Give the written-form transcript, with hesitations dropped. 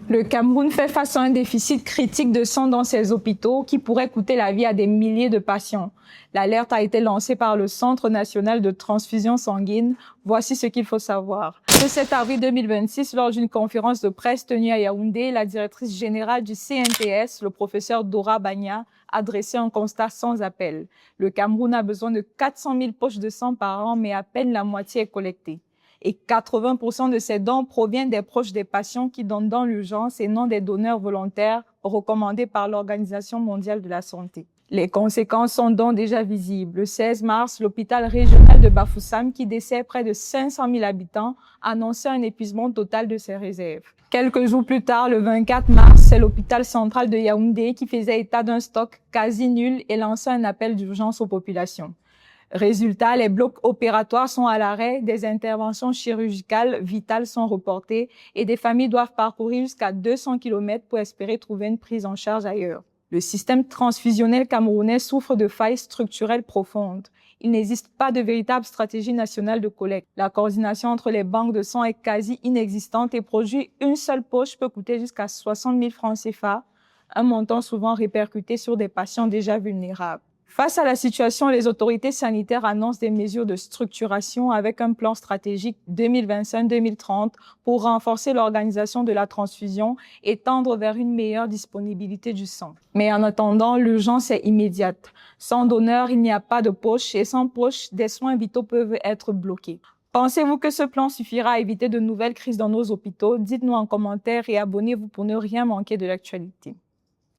Le Cameroun fait face à un déficit critique de sang dans ses hôpitaux qui pourrait coûter la vie à des milliers de patients. L'alerte a été lancée par le Centre national de transfusion sanguine. Voici ce qu'il faut savoir. Le 7 avril 2026, lors d'une conférence de presse tenue à Yaoundé, la directrice générale du CNTS, le professeur Dora Bagna, a dressé un constat sans appel. Le Cameroun a besoin de 400 000 poches de sang par an, mais à peine la moitié est collectée. Et 80% de ces dons proviennent des proches des patients qui donnent dans l'urgence et non des donneurs volontaires recommandés par l'Organisation mondiale de la santé. Les conséquences sont donc déjà visibles. Le 16 mars, l'hôpital régional de Bafoussam, qui dessert près de 500 000 habitants, annonçait un épuisement total de ses réserves. Quelques jours plus tard, le 24 mars, c'est l'hôpital central de Yaoundé qui faisait état d'un stock quasi nul et lançait un appel d'urgence aux populations. Résultat, les blocs opératoires sont à l'arrêt, des interventions chirurgicales vitales sont reportées et des familles doivent parcourir jusqu'à 200 km pour espérer trouver une prise en charge ailleurs. Le système transfusionnel camerounais souffre de failles structurelles profondes. Il n'existe pas de véritable stratégie nationale de collecte. La coordination entre les banques de sang est quasi inexistante et produire une seule poche peut coûter jusqu'à 60 000 francs CFA, un montant souvent répercuté sur des patients déjà vulnérables. Face à la situation, les autorités sanitaires annoncent des mesures de structuration avec un plan stratégique 2025-2030 pour renforcer l'organisation de la transfusion et tendre vers une meilleure disponibilité du sang. Mais en attendant, l'urgence est immédiate. Sans donneur, il n'y a pas de poche et sans poche, des soins vitaux peuvent être bloqués. Pensez-vous que ce plan suffira à éviter de nouvelles crises dans nos hôpitaux? Dites-nous en commentaire et abonnez-vous pour ne rien manquer de l'actualité.